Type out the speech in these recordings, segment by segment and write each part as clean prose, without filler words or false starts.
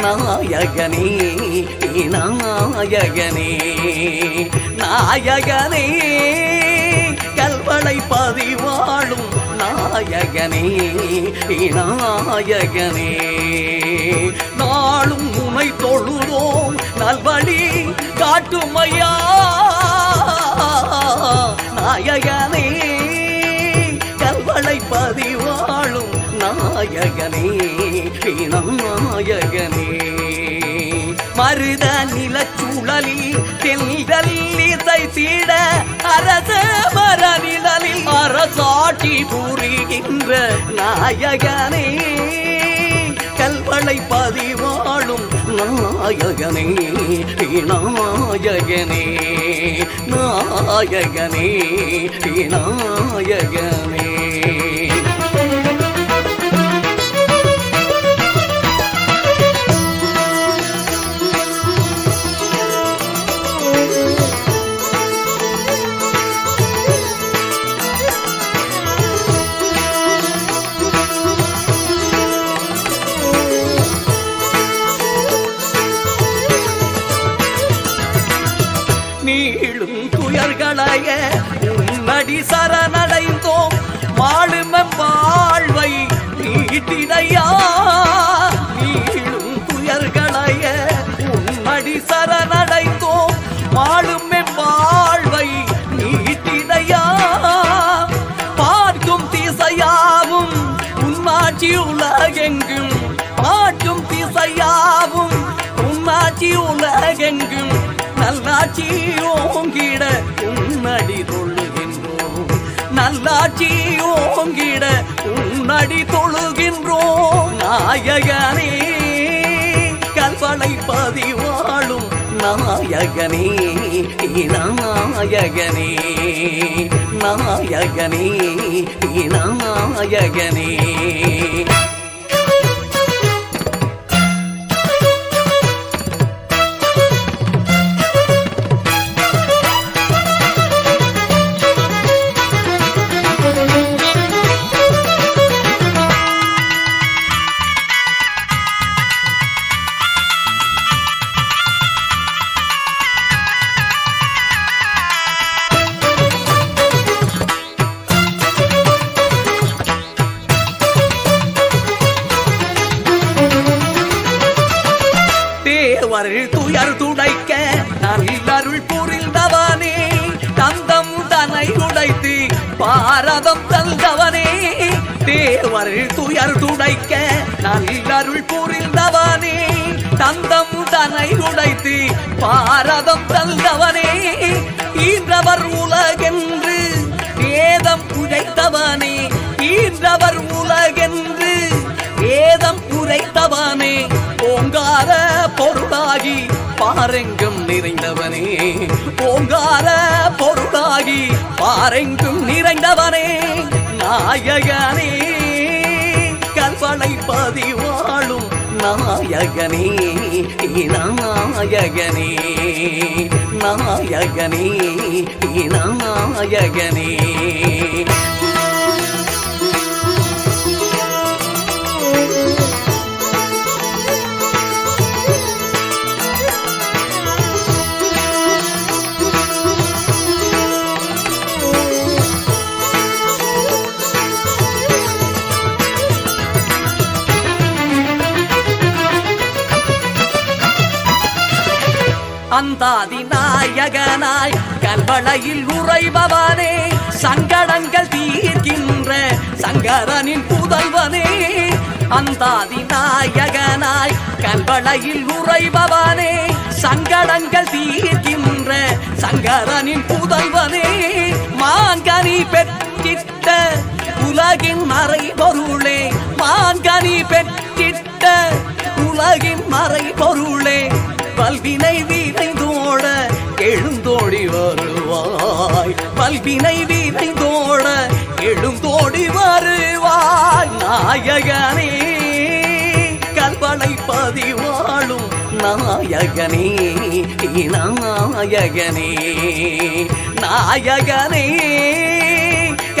நாயகனே நாயகனே நாயகனே கல்வளை பதிவாழும் நாயகனே நாயகனே நாளும் உனை தொழுதோம் நல்வழி காட்டுமையா நாயகனே கல்வளை பதிவாழும் நாயகனே நாயகனே மருத நிலச்சூழலில் தென்றல் இசை தீட அரச மரநிழலில் அரசாட்சி புரிகின்ற நாயகனே கல்வளை பதிவாழும் நாயகனே நாயகனே நாயகனே நாயகனே நீளும் துயர்களைய உன்னடி சரணடைந்தோம் வாழும் வாழ்வை நீட்டிடையா நீளும் துயர்களைய உன்னடி சரணடைந்தோம் வாழும் வாழ்வை நீட்டிடையா பார்க்கும் திசையாவும் உன்னாட்சி உலகெங்கும் பார்க்கும் திசையாவும் உன்னாட்சி உலகெங்கும் நல்லாட்சி ஓங்கிட உன்னடி தொழுகின்றோம் நல்லாட்சி ஓங்கிட உன்னடி தொழுகின்றோம் நாயகனே கல்வளை பதிவாழும் நாயகனே நாயகனே நாயகனே நாயகனே துயர் துடைக்க நல்லருள் புரிந்தவனே தந்தம் தனை உடைத்து பாரதம் தந்தவனே தேவர் துயர் துடைக்க நல்லருள் புரிந்தவனே தந்தம் தனை உடைத்து பாரதம் தந்தவனே ஈன்றவர் உலகென்று வேதம் உரைத்தவனே ஈன்றவர் உலகென்று வேதம் உரைத்தவனே ஓங்கார பொருளாகி பாரெங்கும் நிறைந்தவனே ஓங்கார பொருளாகி பாரெங்கும் நிறைந்தவனே நாயகனே கல்வளை பதிவாழும் நாயகனே நாயகனே நாயகனே நாயகனே அந்தாதி நாயகனாய் கல்வளையில் உறைபவனே சங்கடங்கள் தீர்க்கின்ற சங்கரனின் புதல்வனே அந்தாதி நாயகனாய் கல்வளையில் உறைபவனே சங்கடங்கள் தீர்க்கின்ற சங்கரனின் புதல்வனே மாங்கனி பெற்றிட்ட உலகின் மறை பொருளே மாங்கனி பெற்றிட்ட உலகின் மறை பொருளே பல்வினை வீரைந்தோட எழுந்தோடி வருவாய் பல்வினை வீரைந்தோட எழுந்தோடி வருவாய் நாயகனே கல்வளை பதிவாழும் நாயகனே நாயகனே நாயகனே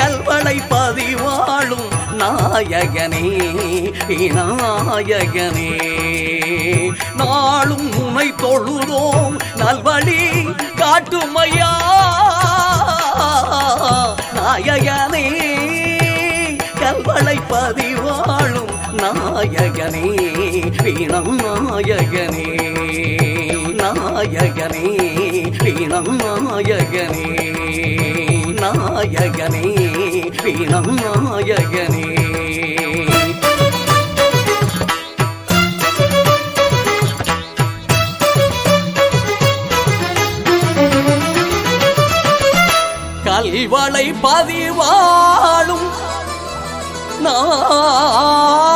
கல்வளை கல்வளை பதிவாழும் நாயகனே நாயகனே நாளும் உனை தொழுதோம் நல்வழி காட்டுமையா நாயகனே கல்வளை பதிவாழும் நாயகனே நாயகனே நாயகனே நாயகனே நாயகனே நாயகனே கல்வளை பதிவாழும் நாயகனே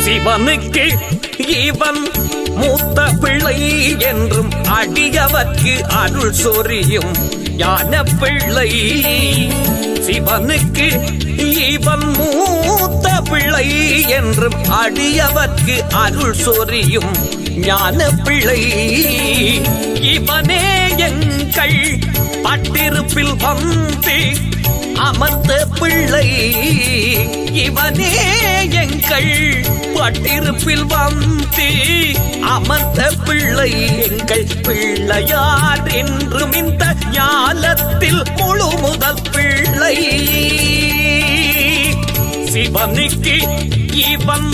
சிவனுக்கு இவன் மூத்த பிள்ளை என்றும் அடியவர்க்கு அருள் சொரியும் ஞான பிள்ளை. சிவனுக்கு இவன் மூத்த பிள்ளை என்றும் அடியவர்க்கு அருள் சொரியும் ஞான பிள்ளை. இவனே எங்கள் பட்டிருப்பில் வந்து அமர்ந்த பிள்ளை. இவனே எங்கள் பட்டிருப்பில் வந்து அமர்ந்த பிள்ளை. எங்கள் பிள்ளையார் என்றும் இந்த ஞானத்தில் முழு முதல் பிள்ளை. சிவனுக்கு இவன்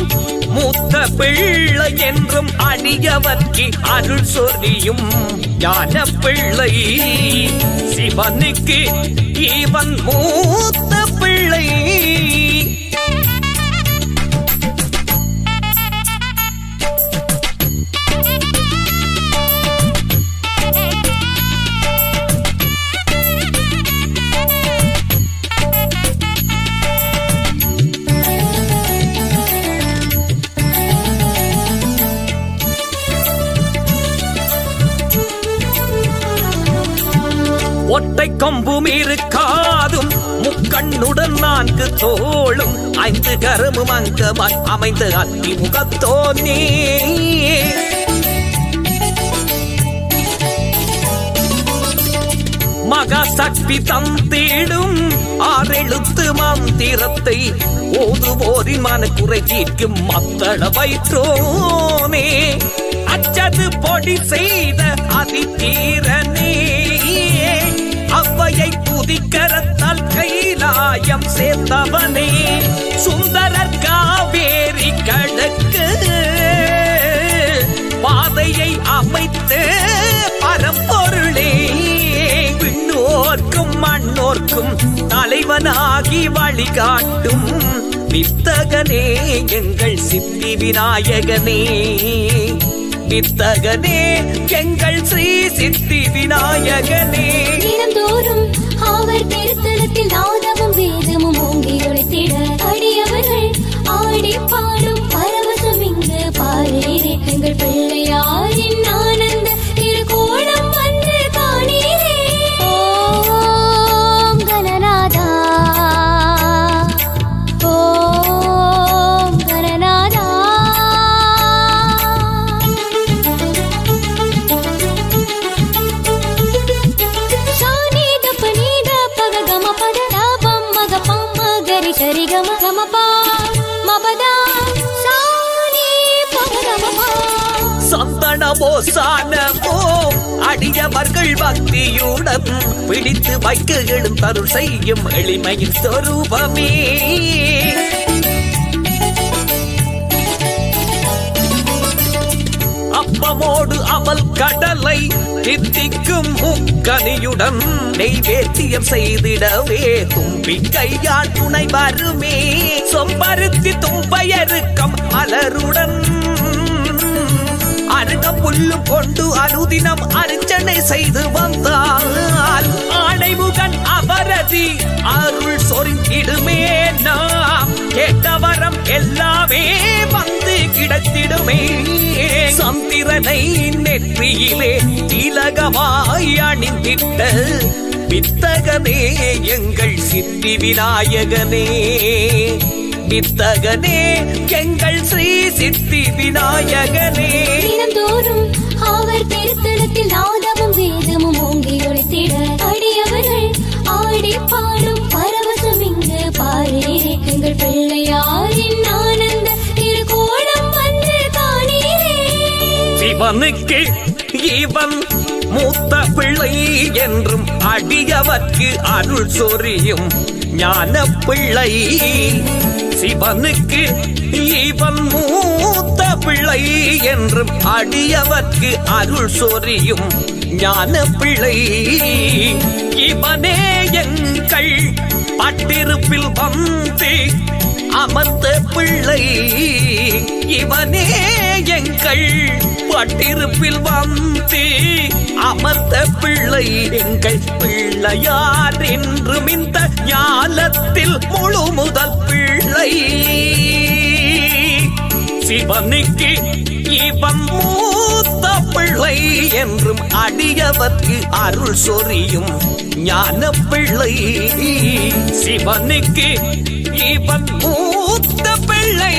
மூத்த பிள்ளை என்றும் அடியவர்க்கு அருள் சொரியும் ஞான பிள்ளை. சிவனுக்கு இவன் மூத்த பிள்ளை. ஒட்டை கொம்பும் இருக்காதும் முக்கண்ணுடன் 4 தோளும் 5 கரமும் அங்கமாய் அமைந்த அத்தி முகத்தோனே. மகாசக்தி தந்திடும் 6 எழுத்து மந்திரத்தை ஓதுவோரின் மனக்குறை தீர்க்கும் மத்தள வயிற்றோனே. அச்சது பொடி செய்த அதிதீரனே. அவ்வையை புதிக்கரத்தால் கைலாயம் சேர்ந்தவனே. சுந்தரர் காவேரி கடக்கு பாதையை அமைத்து பரம்பொருளே. விண்ணோர்க்கும் மண்ணோர்க்கும் தலைவனாகி வழிகாட்டும் வித்தகனே எங்கள் சித்தி விநாயகனே. வித்தகனே எங்கள் ஸ்ரீ சித்தி விநாயகனே. தினந்தோறும் அவர் திருத்தலத்தில் நாதமும் வேதமும் ஓங்கி ஒளித்திட அடியவர்கள் ஆடி பாடும் பரவசம் இங்கு பாரீரே. எங்கள் பிள்ளையாரின் ஆனந்த திருக்கோணம் வந்து காணீரே. ஓம் கணநாதா ஓம் கணநாதா. சந்தனமோ சானமோ அடியவர்கள் பக்தியுடன் பிடித்து வைக்க எழுந்தருள் செய்யும் எளிமையின் சொரூபமே. அப்பமோடு அவள் கடலை தித்திக்கும் முக்கனியுடன் நெய்வேத்தியம் செய்திடவே தும்பிக்கையால் துணை வருமே. சொம்பருத்தி தும்பையருக்கம் மலருடன் அருக புல்லு கொண்டு அனுதினம் அர்ச்சனை செய்து வந்தால் ஆணைமுகன் அவரதி அருள் சொரிந்திடுமே. நாம் கேட்ட வரம் எல்லாமே வந்து கிடைத்திடுமே. சந்திரனை நெற்றியிலே திலகமாய் அணிந்திட்ட வித்தகனே எங்கள் சித்தி விநாயகனே, வித்தகனே எங்கள் ஸ்ரீ சித்தி விநாயகனே. தினந்தோறும் அவர் திருத்தலத்தில் நாதமும் வேதமும் ஓங்கி ஒளித்திட அடியவர்கள் ஆடி பாடும் பரவசம் இங்கு பாரே. எங்கள் பிள்ளையாரின் ஆனந்த திருக்கோலம் வந்து காணீரே. சிவனுக்கு இவன் மூத்த பிள்ளை என்றும் அடியவர்க்கு அருள் சொரியும் ஞான பிள்ளை. சிவனுக்கு இவன் மூத்த பிள்ளை என்றும் அடியவர்க்கு அருள் சொரியும் ஞான பிள்ளை. இவனே எங்கள் பட்டிருப்பில் வந்து அமர்ந்த பிள்ளை. இவனே எங்கள் பட்டிருப்பில் வந்து அமர்ந்த பிள்ளை. எங்கள் பிள்ளையார் என்றும் இந்த ஞானத்தில் முழு முதல் பிள்ளை. சிவனுக்கு இவன் மூத்த பிள்ளை என்றும் அடியவர்க்கு அருள் சொரியும் ஞான பிள்ளை. சிவனுக்கு இவன் மூத்த பிள்ளை.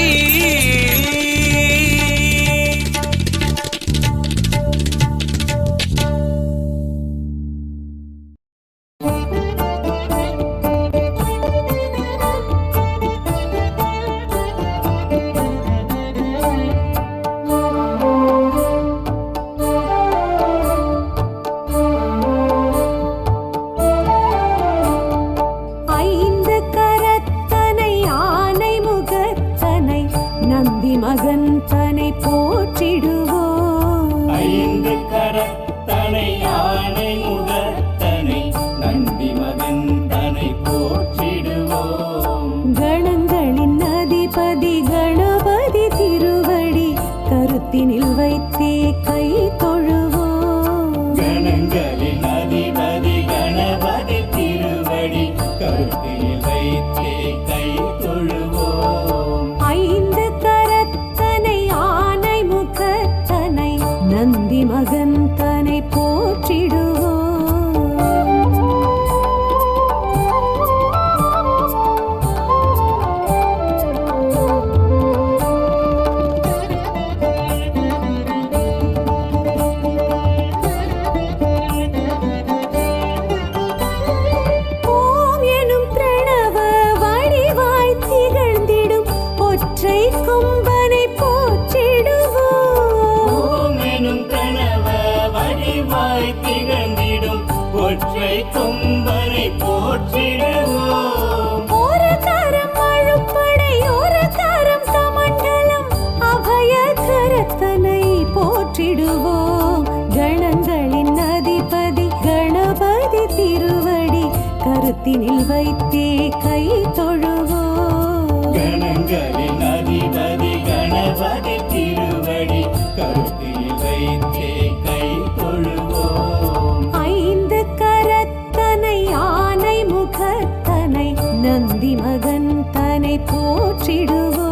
மகன் தனை போற்றிடுவோம். ஐந்து கரத்தனை யானை முகத்தனை நந்தி மகன் தனை போற்றிடுவோம். கணங்களின் அதிபதி கணபதி திருவடி கருத்தினில் வைத்தே கை தொழுவோம். கணங்களின் அதிபதி கணபதி திருவடி கருத்தினில் வைத்தே கை தொழுவோம். ஐந்து கரத்தனை ஆனை முகத்தனை நந்தி மகன் தனை போற்றிடுவோம். ஓம் எனும் பிரணவ வடிவாய் திகழ்ந்திடும் ஒற்றை கொம்பனை போற்றிடுவோம். ஓம் எனும் கணவ வடிவாய் திகழ்ந்திடும் ஒற்றை கொம்பனை போற்றிடுவோம். ஒரு கரம் அழுப்படை ஒரு கரம் சமண்டலம் அபய கரத்தனை போற்றிடுவோம். கணங்களின் அதிபதி கணபதி திருவடி கருத்தினில் வைத்தே கை தொழுவோம். கணங்களின் அதிபதி கணபதி திருவடி கருத்தில் வைத்தே கை தொழுவோம். ஐந்து கரத்தனை ஆனை முகத்தனை நந்தி மகன் தனை போற்றிடுவோம்.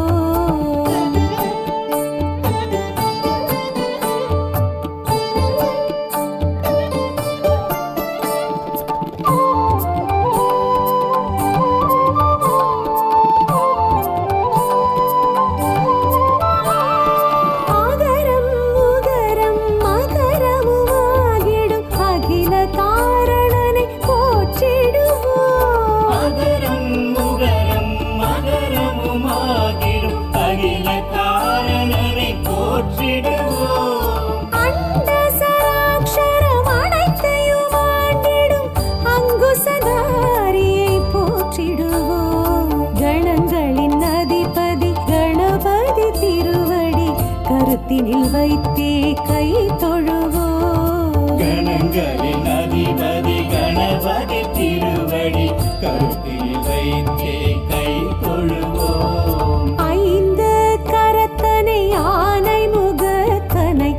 ஆகரம் உகரம் மகரமுமாகிடும் அகில காரணனை போற்றிடுவோம். அகரம் முகரம் மகரமுமாகிடும் அகில காரணனை போற்றிடுவோம். அண்ட சராட்சரம் அனைத்தையும் ஆண்டிடும் அங்குசதாரியை போற்றிடுவோம். கணங்களின் அதிபதி கணபதி திருவடி கருத்தினில் வைத்தே கை தொழுவோம். கணங்களின் அதிபதி கணபதி திருவடி கருத்தில் வைத்தே கை தொழுவோம். ஐந்து கரத்தனை ஆனை முகத்தனை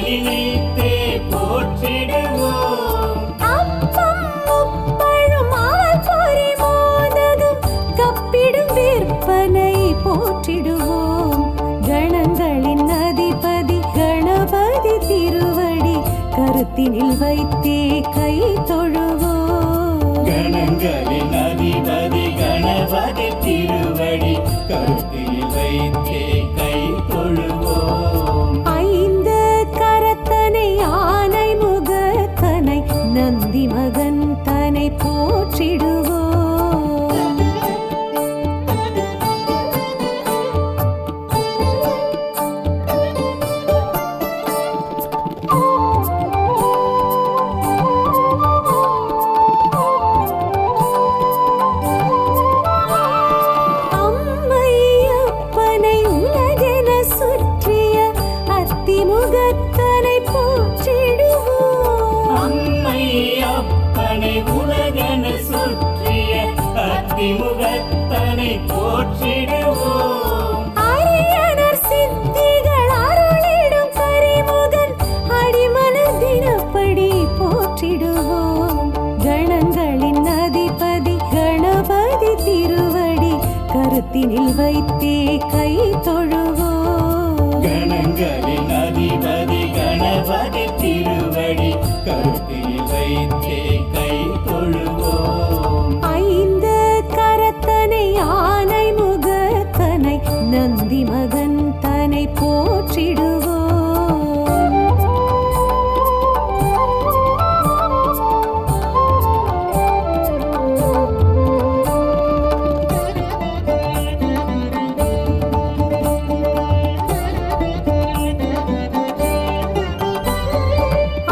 நினைத்தே போற்றிடுவோம். அப்பம் முப்பழும் ஆல் பொரி மோதகம் கப்பிடும் விற்பனை போற்றிடுவோம். கணங்களின் அதிபதி கணபதி திருவடி கருத்தினில் வைத்தே கை தொழுவோம். கணங்களின் அதிபதி கணபதி திருவடி கருத்தில் வைத்தே கை தொழுவோம். ஐந்து கரத்தனை ஆனை முகத்தனை நந்தி மகன் தனை போற்றிடுவோம். அம்மையப்பனை உலகென சுற்றிய அத்திமுகத்தனை போற்றிடுவோம். அம்மை அப்பனை உலகென சுற்றிய அத்திமுகத்தனை போற்றிடுவோம். அரியனர் சித்திகள் அருளிடும் கரிமுகன் அடிமலர் தினப்படி போற்றிடுவோம். கணங்களின் அதிபதி கணபதி திருவடி கருத்தினில் வைத்தே கை தொழுவோம். கணங்களின் அதிபதி கணபதி திருவடி கருத்தில் வைத்தே கை தொழுவோம். ஐந்து கரத்தனை ஆனை முகத்தனை நந்தி மகன் தனை போற்றிடுவோம்.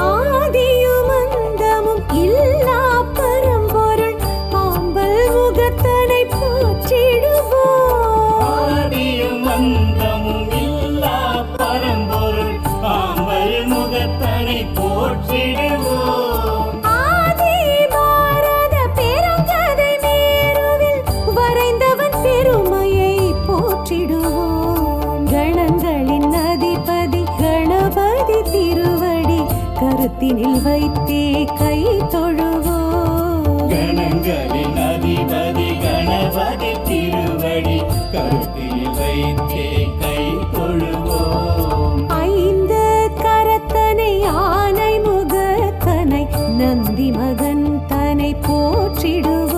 ஆதியும் அந்தமும் இல்லா பரம்பொருள் ஆம்பல் முகத்தனை போற்றிடுவோம். ஆதியும் அந்தமும் இல்லா பரம்பொருள் ஆம்பல் முகத்தனை போற்றிடுவோம். ஆதி பாரத பெருங்கதை மேருவில் வரைந்தவன் பெருமையை போற்றிடுவோம். கணங்களின் அதிபதி கணபதி திருவடி கருத்தினில் வைத்தே கை தொழுவோம். கணங்களின் அதிபதி கணபதி திருவடி கருத்தில் வைத்தே கை தொழுவோம். ஐந்து கரத்தனை ஆனை முகத்தனை நந்தி மகன் தனை போற்றிடுவோம்.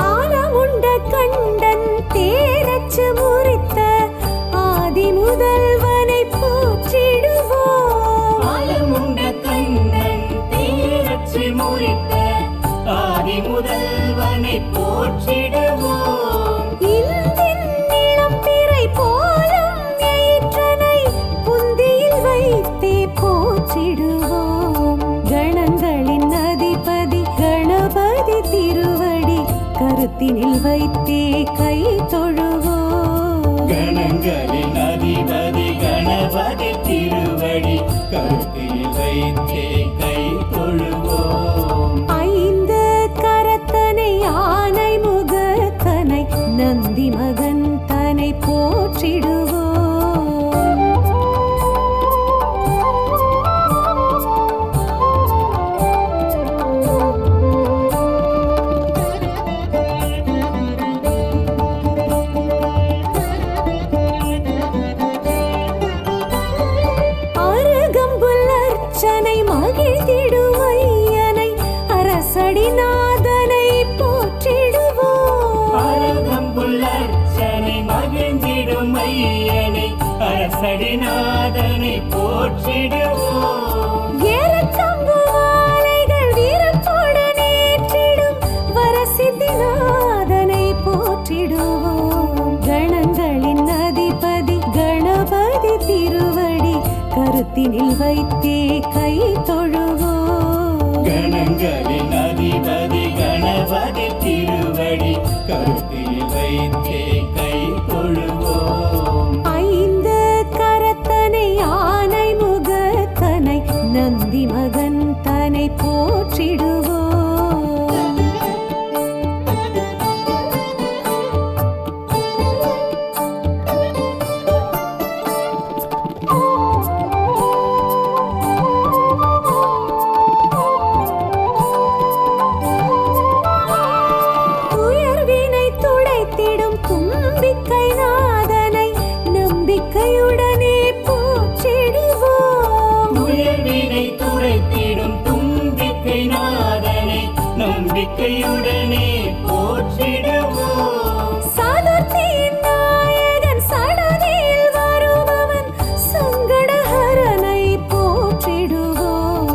ஆனமுண்ட கண்டன் தேரச்சு முறித்த ஆதி முதல்வனை போற்றிடுவோம். ஆலமுண்ட கண்ணன் தேரச்சி முறித்த ஆதி முதல்வனை போற்றிடுவோம். இந்தின் நிலம் பிறை போலும் எயிற்றனை புந்தியில் வைத்தே போற்றிடுவோம். கணங்களின் அதிபதி கணபதி திருவடி கருத்தினில் வைத்தே கை தொழுவோம். கணங்களின் அதிபதி கணபதி திருவடி கருத்தில் வைத்தே கை தொழுவோம். ஐந்து கரத்தனை ஆனை முகத்தனை நந்தி மகன் தனை போற்றிடுவோம். அருகம்புல் அர்ச்சனை மகிழ்ந்திடும் ஐயனை அரசடிநாதனை போற்றிடுவோம். அருகம்புல் அர்ச்சனை மகிழ்ந்திடும் ஐயனை அரசடிநாதனை போற்றிடுவோம். ஏறக்கம்பு மாலைகள் வீரத்துடன் ஏற்றிடும் வரசித்திநாதனை போற்றிடுவோம். கணங்களின் அதிபதி கணபதி திருவடி கருத்தினில் வைத்தே கை தொழுவோம். கணங்களின் அதிபதி கணபதி திருவடி கருத்தில் வைத்தே கை தொழுவோம். ஐந்து கரத்தனை நிச்சயுடனே போற்றிடுவோம். சதுர்த்தியின் நாயகன் சடதியில் வருபவன் சங்கடஹரனை போற்றிடுவோம்.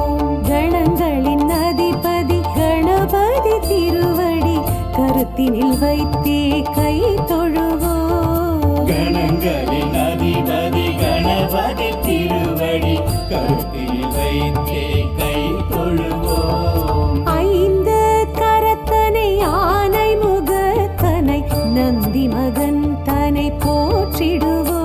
கணங்களின் அதிபதி கணபதி திருவடி கருத்தினில் வைத்தே கை தொழுவோம். கணங்களின் அதிபதி கணபதி திருவடி கருத்தில் வைத்தே கை தொழுவோம். ஐந்து கரத்தனை ஆனை முகத்தனை நந்தி மகன் தனை போற்றிடுவோம்.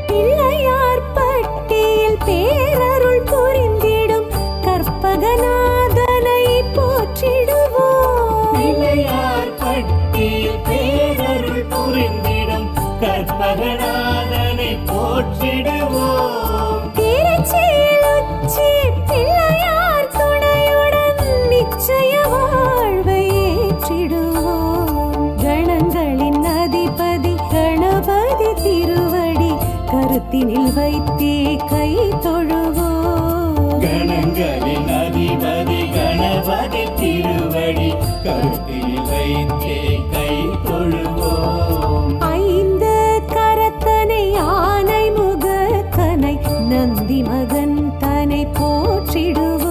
பிள்ளையார் பட்டியில் பேரருள் புரிந்திடும் கற்பகநாதனை போற்றிடுவோம். பிள்ளையார் பட்டியில் பேரருள் புரிந்திடும் கற்பகநாதனை போற்றிடுவோம். திருச்சியில் உச்சி பிள்ளையார் துணையுடன் நிச்சய வாழ்வை ஏற்றிடுவோம். கணங்களின் அதிபதி கணபதி திருவடி கருத்தினில் வைத்தே கை தொழுவோம். கணங்களின் அதிபதி கணபதி திருவடி கருத்தில் வைத்தே கை தொழுவோம். ஐந்து கரத்தனை ஆனை முகத்தனை நந்தி மகன் தனை போற்றிடுவோம்.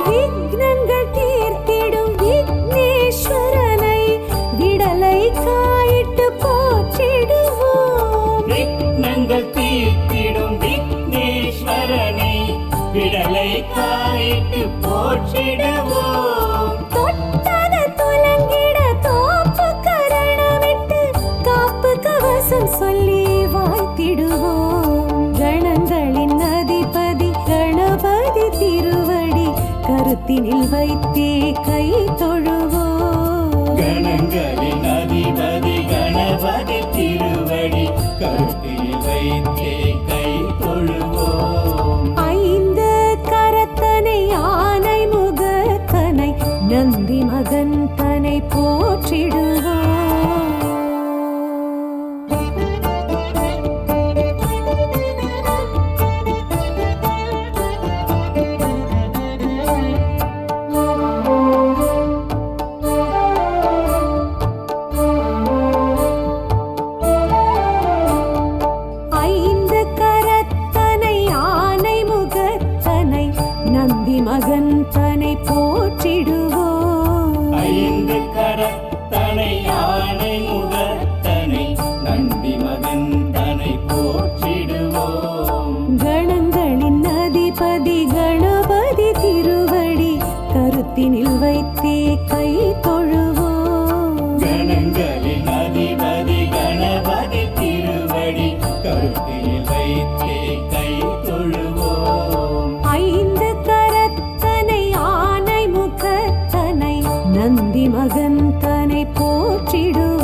விக்னங்கள் தீர்த்திடும் விக்னேஸ்வரனை விடலை காயிட்டு போற்றிடுவோம். விக்னங்கள் தீர்த்திடும் விக்னேஸ்வரனை விடலை காயிட்டு போற்றிடுவோம். தொட்டத துலங்கிட தோப்பு கரணமிட்டு காப்பு கவசம் சொல்லி வாழ்த்திடுவோம். கணங்களின் அதிபதி கணபதி திருவடி கருத்தினில் வைத்தே கை தொழுவோம். கணங்களின் அதிபதி கணபதி திருவடி கருத்தில் வைத்தே கை தொழுவோம். ஐந்து கரத்தனை ஆனை முகத்தனை நந்தி மகன் தனை போற்றிடுவோம். ஐந்து கரத்தனை ஆனை முகத்தனை நந்தி மகன் தனை போற்றிடுவோம். ஐந்து கரத்தனை யானை முகத்தனை நந்தி மகன் தனை போற்றிடுவோம். கணங்களின் அதிபதி கணபதி திருவடி கருத்தினில் வைத்தே கை தொழுவோம். கணங்களின் அதிபதி கணபதி திருவடி கருத்தில் வைத்தே கை தொழுவோம். ஐந்து கரத்தனை ஆனை முகத்தனை நந்தி மகன் தனை போற்றிடுவோம்.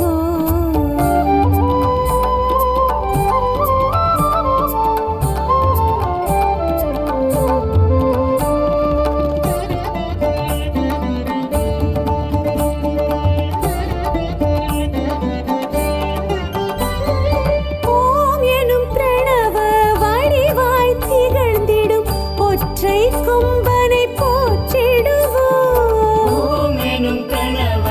ஓம் எனும் பிரணவ வடிவாய் திகழ்ந்திடும் ஒற்றை கொம்பனை போற்றிடுவோம். ஓம் எனும் கணவ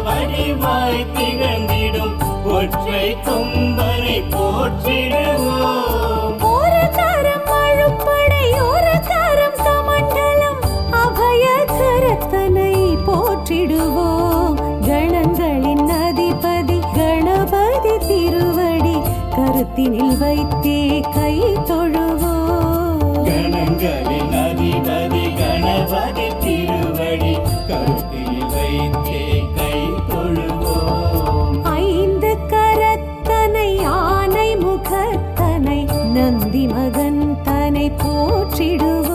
வடிவாய் திகழ்ந்திடும் ஒற்றை கொம்பனை போற்றிடுவோம். ஒரு கரம் அழுப்படை ஒரு கரம் கமண்டலம் அபய கரத்தனை போற்றிடுவோம். கணங்களின் அதிபதி கணபதி திருவடி கருத்தினில் வைத்தே கை தொழுவோம். கணங்களின் அதிபதி கணபதி திருவடி கருத்தில் வைத்தே கை தொழுவோம். ஐந்து கரத்தனை ஆனை முகத்தனை நந்தி மகன் தனை போற்றிடுவோம்.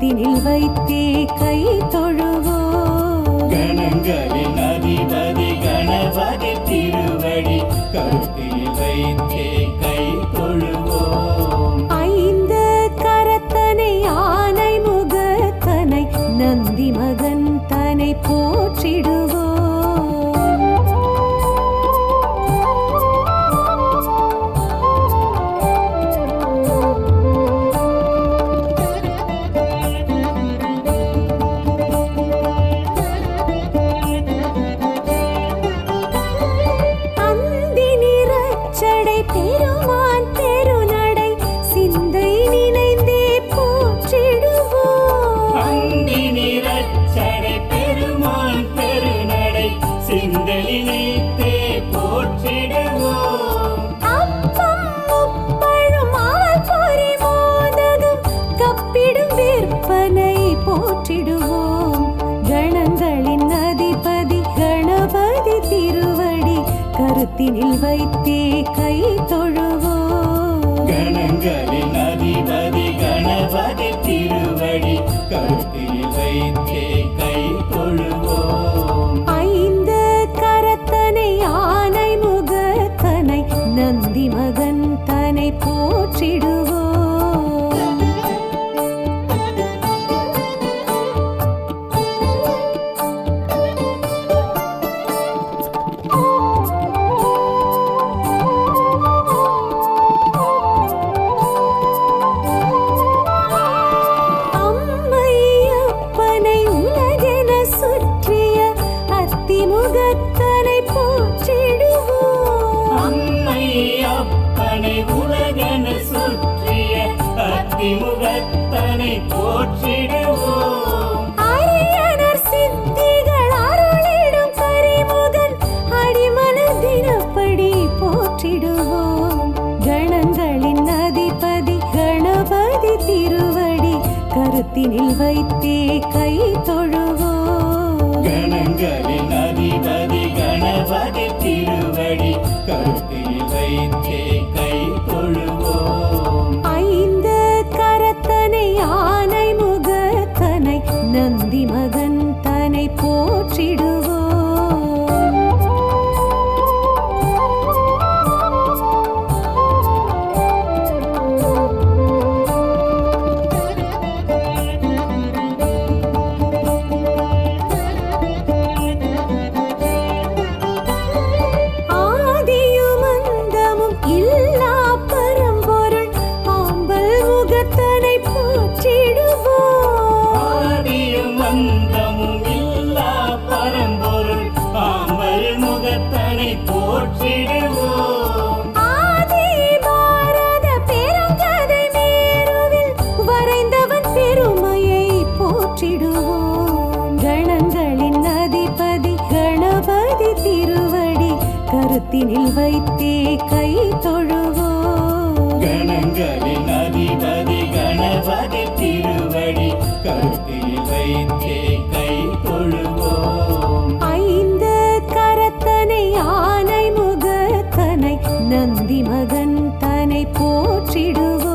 கருத்தினில் வைத்தே கை தொழுவோம். கணங்களின் அதிபதி கணபதி திருவடி கருத்தில் வைத்தே கை தொழுவோம். ஐந்து கரத்தனை ஆனை முகத்தனை நந்தி மகன் தனை போற்றிடுவோம். பெருமான் பெருநடை சிந்தை நினைந்தே போற்றிடுவோம். அந்தி நிறச்சடை பெருமான் பெருநடை சிந்தை நினைத்தே போற்றிடுவோம். அப்பம் முப்பழும் ஆள் பொறி மோதகம் கப்பிடும் விற்பனை போற்றிடுவோம். கணங்களின் அதிபதி கணபதி திருவடி கருத்தினில் வைத்தே கை தொழுவோம். கணங்களின் அதிபதி கணபதி திருவடி கருத்தில் வைத்தே கை தொழுவோம். ஐந்து கரத்தனை ஆனை முகத்தனை நந்தி மகன் தனை போற்றிடுவோம். முகத்தனை போற்றிடுவோம். அம்மை அப்பனை உலகென சுற்றிய அத்திமுகத்தனை போற்றிடுவோம். அரியனர் சித்திகள் அருளிடும் கரிமுகன் அடிமலர் தினப்படி போற்றிடுவோம். கணங்களின் அதிபதி கணபதி திருவடி கருத்தினில் வைத்தே கை தொழுவோம். கணங்களின் அதிபதி கணபதி திருவடி கருத்தில் வைத்தே கை தொழுவோம். ஐந்து கரத்தனை ஆனை முகத்தனை நந்தி மகன் தனை போற்றிடுவோம். கருத்தினில் வைத்தே கை தொழுவோம். கணங்களின் அதிபதி கணபதி திருவடி கருத்தில் வைத்தே கை தொழுவோம். ஐந்து கரத்தனை ஆனை முகத்தனை நந்தி மகன் தனை போற்றிடுவோம்.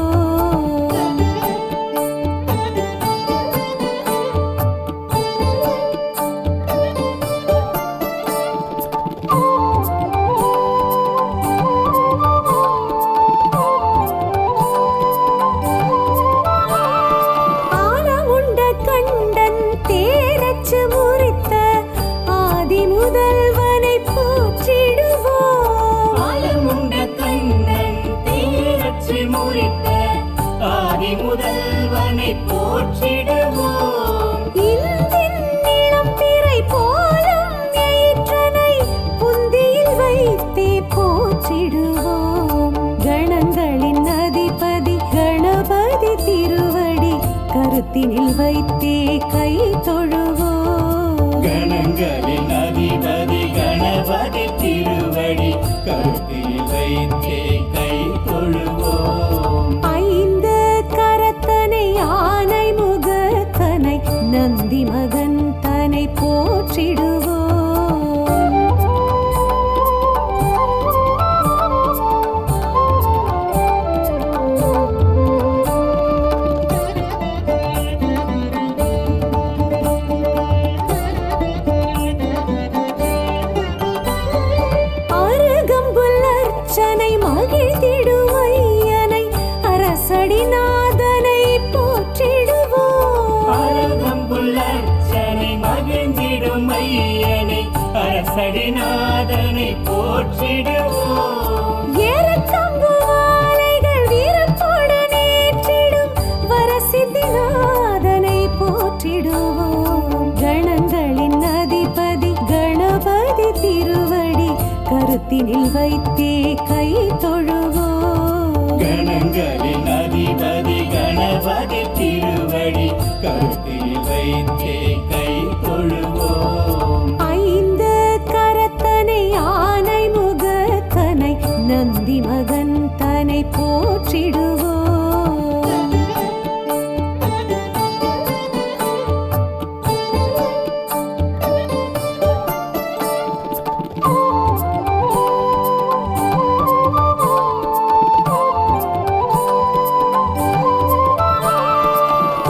அரசடிநாதனை போற்றிடுவோம் ஏறத்தம்பு மாலைகள் வீரத்துடன் ஏற்றிடும் வரசித்திநாதனை போற்றிடுவோம் கணங்களின் அதிபதி கணபதி திருவடி கருத்தினில் வைத்தே கை தொழுவோம் கணங்களின் அதிபதி கணபதி திருவடி கருத்தில் வைத்தே கை தொழுவோம் ஐந்து கரத்தனை ஆனை முகத்தனை நந்தி மகன் தனை போற்றிடுவோம்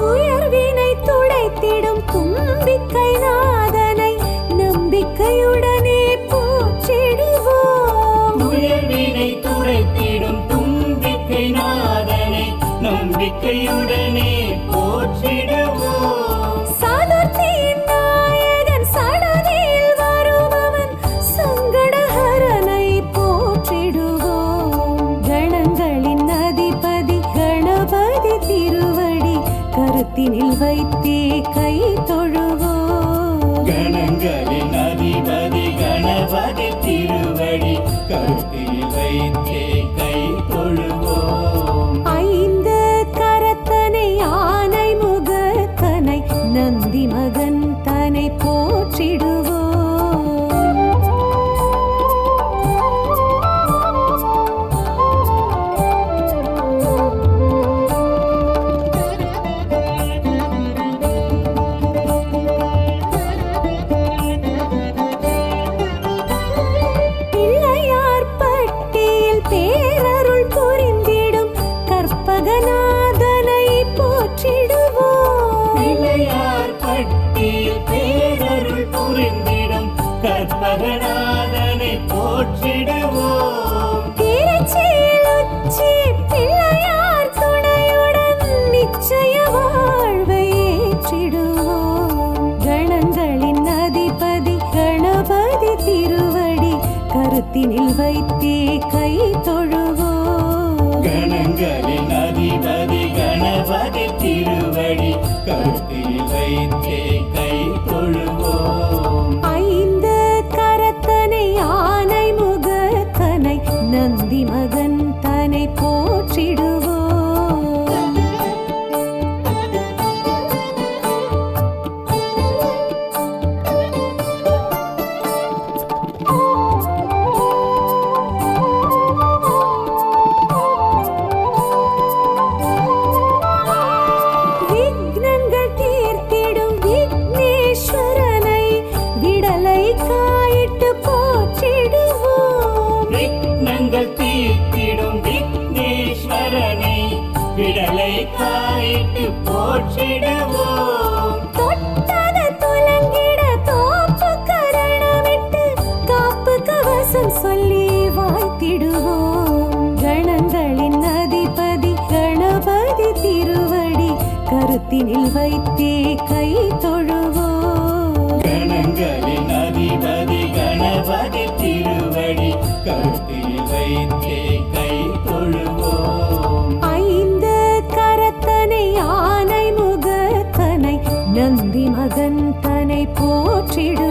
உயர்வினை துடைத்திடும் தும்பிக்கை நாதனை நம்பிக்கையுடனே போற்றிடுவோம் உயர்வினை துடைத்திடும் தும்பிக்கை நாதனை நம்பிக்கையுடனே போற்றிடுவோம் சாதுர்த்தியின் நாயகன் சடதியில் வருபவன் சங்கடஹரனை போற்றிடுவோம் கணங்களின் அதிபதி கணபதி திருவடி கருத்தினில் வைத்தே கை தொழுவோம் கணங்களின் அதிபதி கணபதி திருவடி கருத்தில் வைத்தே கை தொழுவோம் ஐந்து கரத்தனை ஆனை முகத்தனை நந்தி மகன் தனை போற்றிடுவோம் பிள்ளையார் பட்டியில் பேரருள் புரிந்திடும் கற்பகநாதனை போற்றிடுவோம் பிள்ளையார் பட்டியில் பேரருள் புரிந்திடும் கற்பகநாதனை போற்றிடுவோம் திருச்சியில் உச்சி பிள்ளையார் துணையுடன் நிச்சய வாழ்வை ஏற்றிடுவோம் கணங்களின் அதிபதி கணபதி திருவடி கருத்தினில் வைத்தே கை தொழுவோம் கணங்களின் அதிபதி கணபதி திருவடி கருத்தில் வைத்தே கை தொழுவோம் ஐந்து கரத்தனை ஆனை முகத்தனை நந்தி மகன் தனை போற்றிடுவோம் விக்னங்கள் தீர்த்திடும் விக்னேஸ்வரனை விடலை காயிட்டு போற்றிடுவோம் விக்னங்கள் தீர்த்திடும் விக்னேஸ்வரனை விடலை காயிட்டு போற்றிடுவோம் தொட்டத துலங்கிட தோப்பு கரணமிட்டு காப்பு கவசம் சொல்லி வாழ்த்திடுவோம் கணங்களின் அதிபதி கணபதி திருவடி கருத்தினில் வைத்தே கை தொழுவோம் கணங்களின் அதிபதி கணபதி திருவடி கருத்தில் வைத்தே கை தொழுவோம் ஐந்து கரத்தனை ஆனை முகத்தனை நந்தி மகன் தனை போற்றிடு